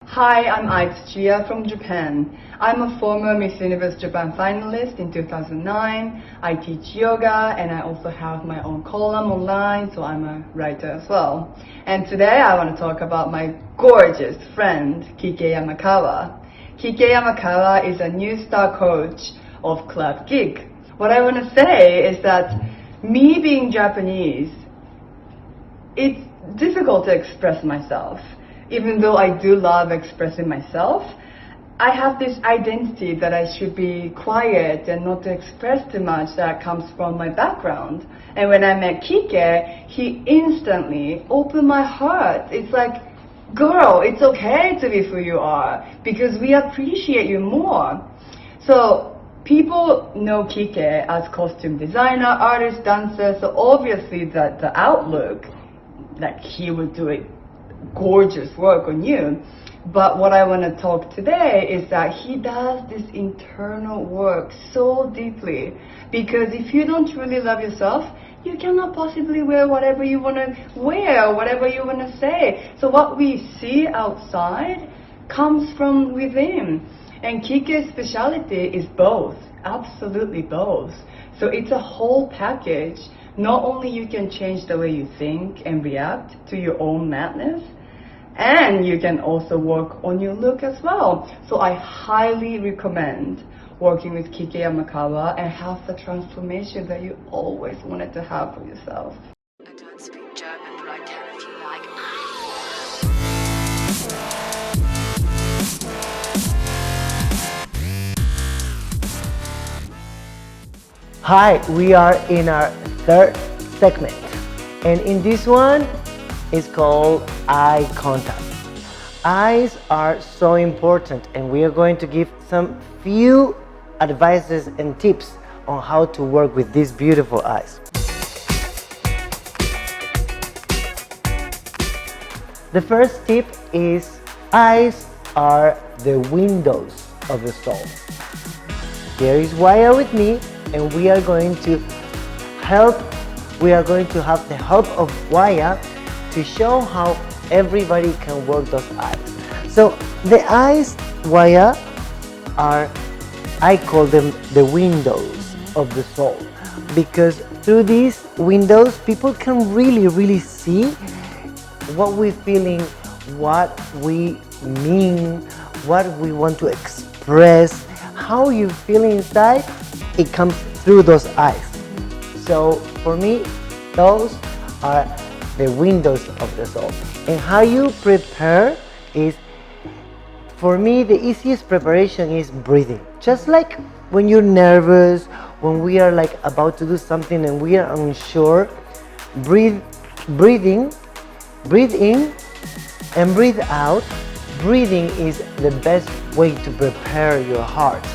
Hi, I'm Chia from Japan. I'm a former Miss Universe Japan finalist in 2009. I teach yoga and I also have my own column online, so I'm a writer as well. And today I want to talk about my gorgeous friend, KIKE Yamakawa. KIKE Yamakawa is a new star coach of Club KIKE. What I want to say is that me being Japanese, it's difficult to express myself. Even though I do love expressing myself, I have this identity that I should be quiet and not to express too much that comes from my background. And when I met KIKE, he instantly opened my heart. It's like, girl, it's okay to be who you are because we appreciate you more. So people know KIKE as costume designer, artist, dancer, so obviously the outlook, like he would do it gorgeous work on you. But what I want to talk today is that he does this internal work so deeply, because if you don't truly love yourself, you cannot possibly wear whatever you want to wear, whatever you want to say. So what we see outside comes from within. And KIKE's specialty is both, absolutely both. So it's a whole package. Not only you can change the way you think and react to your own madness, and you can also work on your look as well. So I highly recommend working with KIKE Yamakawa and have the transformation that you always wanted to have for yourself. I don't speak German, but I can if you like. Hi, we are in our third segment, and in this one it's called eye contact. Eyes are so important, and we are going to give some few advices and tips on how to work with these beautiful eyes. The first tip is eyes are the windows of the soul. Here is Waya with me, and we are going to have the help of Waya to show how everybody can work those eyes. So the eyes, Waya, I call them the windows of the soul, because through these windows people can really see what we're feeling, what we mean, what we want to express, how you feel inside. It comes through those eyes. So for me, those are the windows of the soul. And how you prepare is, for me, the easiest preparation is breathing. Just like when you're nervous, when we are like about to do something and we are unsure, breathe in and breathe out. Breathing is the best way to prepare your heart.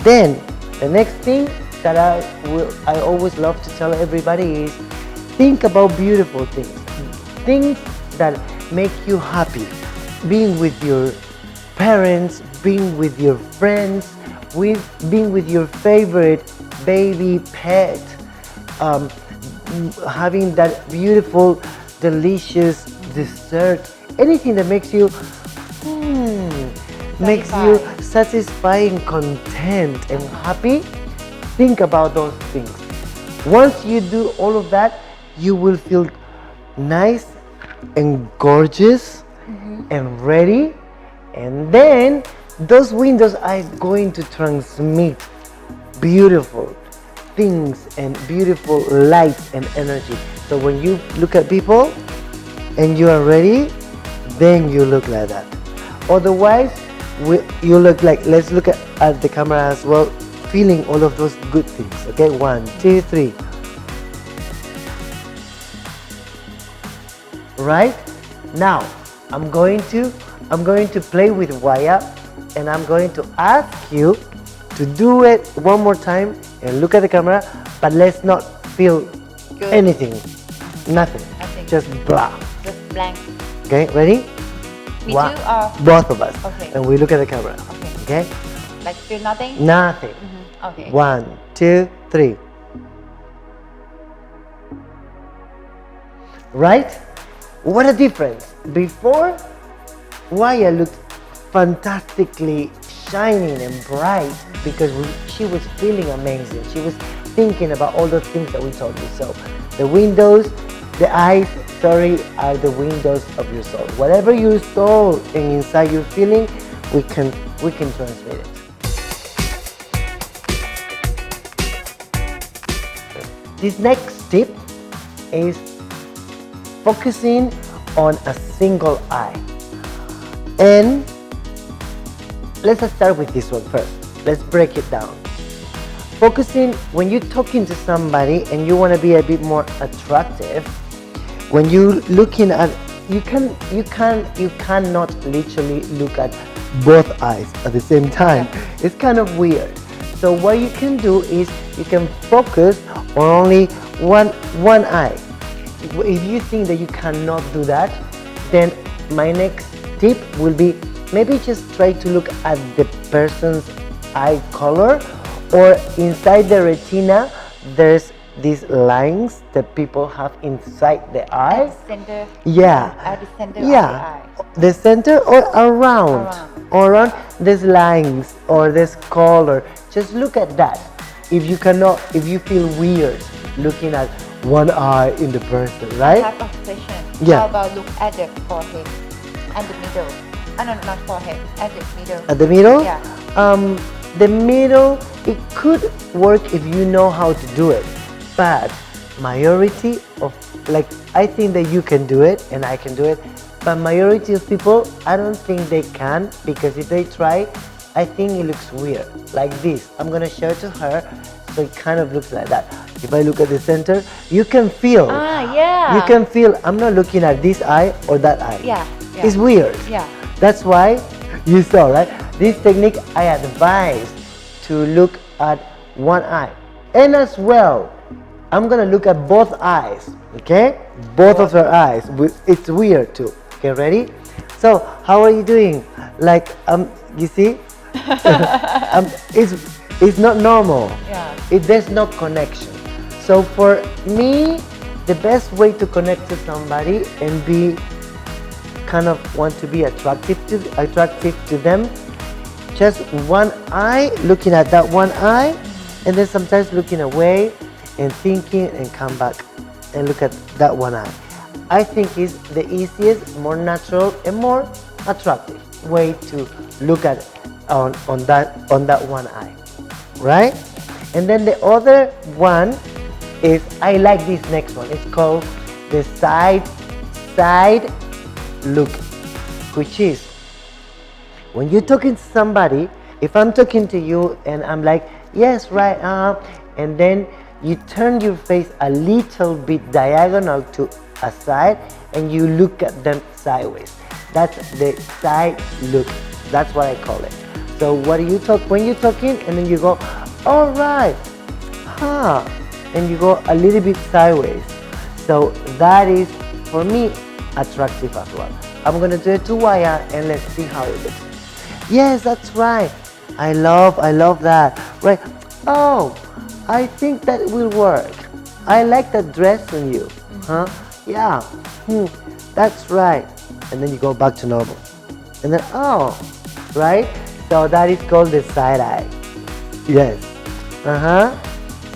Then the next thing that I always love to tell everybody is, think about beautiful things that make you happy. Being with your parents, being with your friends, being with your favorite baby pet, having that beautiful, delicious dessert, anything that makes you satisfied, content and happy. Think about those things. Once you do all of that, you will feel nice and gorgeous and ready, and then those windows are going to transmit beautiful things and beautiful lights and energy. So when you look at people and you are ready, then you look like that. Otherwise, you look like, let's look at the camera as well, feeling all of those good things. Okay, 1, 2, 3. Right? Now, I'm going to play with Waya, and I'm going to ask you to do it one more time and look at the camera, but let's not feel Good. anything, nothing, Nothing. just blah. Just blank. Okay, ready? Me too, or both of us. Okay. And we look at the camera. Okay. Okay? like feel nothing? Nothing. Okay. 1, 2, 3. Right? What a difference. Before, Waya looked fantastically shining and bright because she was feeling amazing. She was thinking about all the things that we told you. So the windows, the eyes, are the windows of your soul. Whatever your soul and inside you're feeling, we can transmit it. This next tip is focusing on a single eye. And let's start with this one first. Let's break it down. Focusing when you're talking to somebody and you want to be a bit more attractive, when you're looking at, you cannot literally look at both eyes at the same time. It's kind of weird. So what you can do is you can focus on only one eye. If you think that you cannot do that, then my next tip will be maybe just try to look at the person's eye color, or inside the retina there's these lines that people have inside the eye. At the center. Yeah. At the center Yeah. of the eye. The center or around these lines or this color. Just look at that. If you feel weird looking at one eye in the person, right? Type of session. Yeah. How about look at the forehead and the middle? No, not forehead. At the middle. At the middle? Yeah. The middle, it could work if you know how to do it. But majority of, I think that you can do it and I can do it. But majority of people, I don't think they can, because if they try, I think it looks weird. Like this. I'm going to show it to her, so it kind of looks like that. If I look at the center, you can feel. Yeah. You can feel, I'm not looking at this eye or that eye. Yeah. It's weird. Yeah. That's why you saw, right? This technique I advise to look at one eye. And as well, I'm gonna look at both eyes, okay? Both of her eyes. It's weird too. Okay, ready? So, how are you doing? You see? It's not normal. Yeah. There's no connection. So for me, the best way to connect to somebody and be kind of want to be attractive to them, just one eye, looking at that one eye, and then sometimes looking away and thinking and come back and look at that one eye. I think is the easiest, more natural and more attractive way to look at on that one eye, right? And then the other one is, I like this next one. It's called the side look, which is when you're talking to somebody. If I'm talking to you and I'm like, yes, right, and then you turn your face a little bit diagonal to a side and you look at them sideways. That's the side look. That's what I call it. So what do you talk when you're talking, and then you go, all right, and you go a little bit sideways. So that is, for me, attractive as well. I'm gonna do it to Waya and let's see how it looks. Yes, that's right. I love that. Right. Oh, I think that will work. I like that dress on you. Yeah. That's right. And then you go back to normal. And then, right? So that is called the side eye. Yes.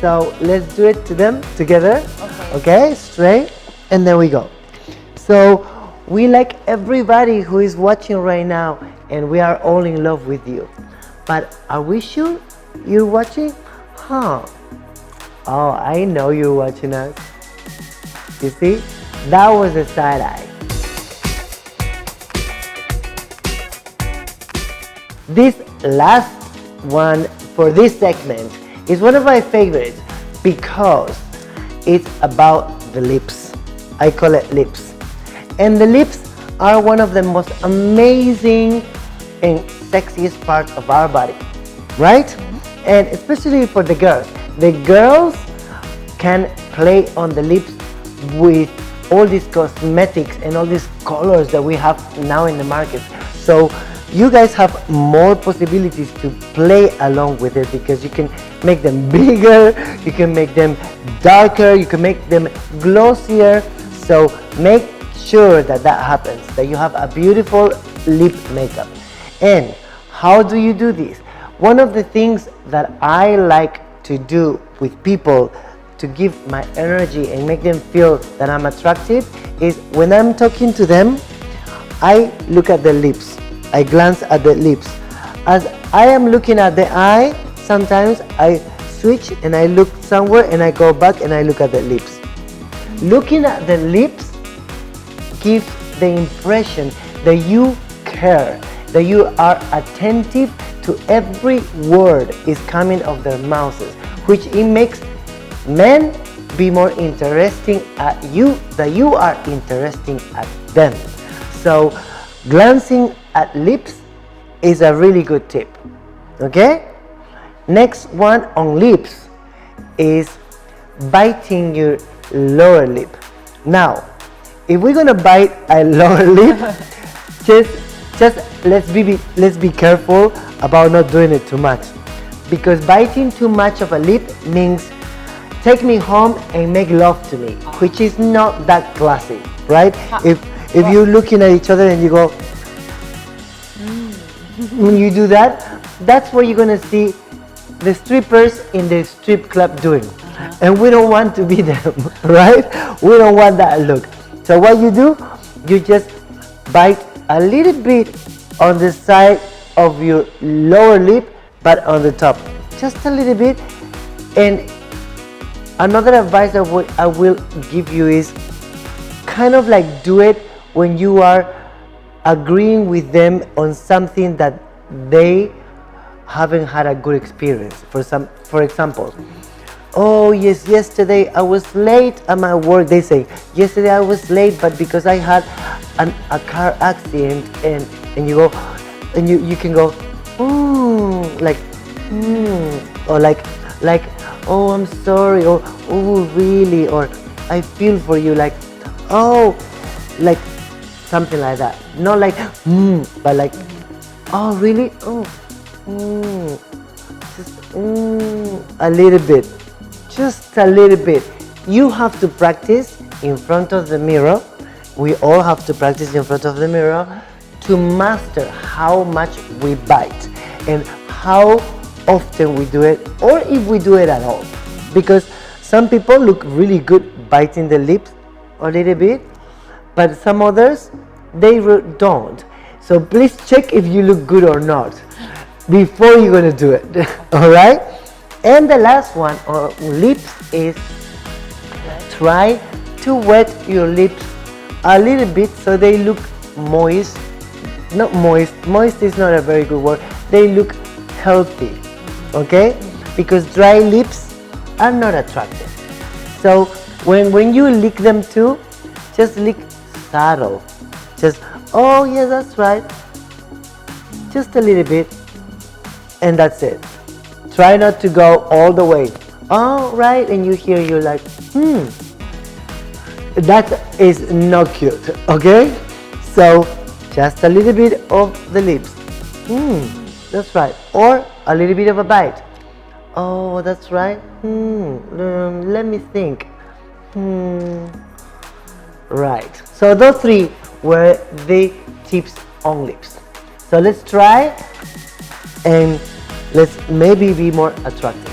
So let's do it to them together. Okay, straight. And then we go. So we like everybody who is watching right now, and we are all in love with you. But are we sure you're watching? Oh, I know you're watching us. You see? That was the side eye. This last one for this segment is one of my favorites because it's about the lips. I call it lips. And the lips are one of the most amazing and sexiest parts of our body, right? And especially for the girls. The girls can play on the lips with all these cosmetics and all these colors that we have now in the market. So you guys have more possibilities to play along with it, because you can make them bigger, you can make them darker, you can make them glossier. So make sure that happens, that you have a beautiful lip makeup. And how do you do this? One of the things that I like to do with people to give my energy and make them feel that I'm attractive is when I'm talking to them, I look at the lips. I glance at the lips. As I am looking at the eye, sometimes I switch and I look somewhere and I go back and I look at the lips. Looking at the lips gives the impression that you care, that you are attentive to every word is coming of their mouths, which it makes men be more interesting at you, that you are interesting at them. So glancing at lips is a really good tip. Okay? Next one on lips is biting your lower lip. Now, if we're gonna bite a lower lip, just let's be careful about not doing it too much, because biting too much of a lip means take me home and make love to me, which is not that classy, right? If you're looking at each other and you go, when you do that, that's what you're gonna see the strippers in the strip club doing. And we don't want to be them, right? We don't want that look. So what you do, you just bite a little bit on the side of your lower lip, but on the top, just a little bit. And another advice I will give you is kind of like do it when you are agreeing with them on something that they haven't had a good experience. For example, oh yes, yesterday I was late at my work. They say, yesterday I was late, but because I had a car accident, and you go, and you can go, or like, oh, I'm sorry, or oh, really, or I feel for you, like, oh, like something like that. Not like, but like, oh, really, oh, just a little bit, just a little bit. You have to practice in front of the mirror. We all have to practice in front of the mirror to master how much we bite and how often we do it, or if we do it at all. Because some people look really good biting the lips a little bit, but some others, they don't. So please check if you look good or not before you're gonna do it. All right? And the last one on lips is try to wet your lips a little bit so they look moist. Not moist. Moist is not a very good word. They look healthy. Okay? Because dry lips are not attractive. So when you lick them too, just lick subtle. Just, oh yeah, that's right. Just a little bit, and that's it. Try not to go all the way. Oh, right, and you're like, that is not cute, okay? So just a little bit of the lips. That's right. Or a little bit of a bite. Oh, that's right. Let me think. Right. So those three were the tips on lips. So let's try and let's maybe be more attractive.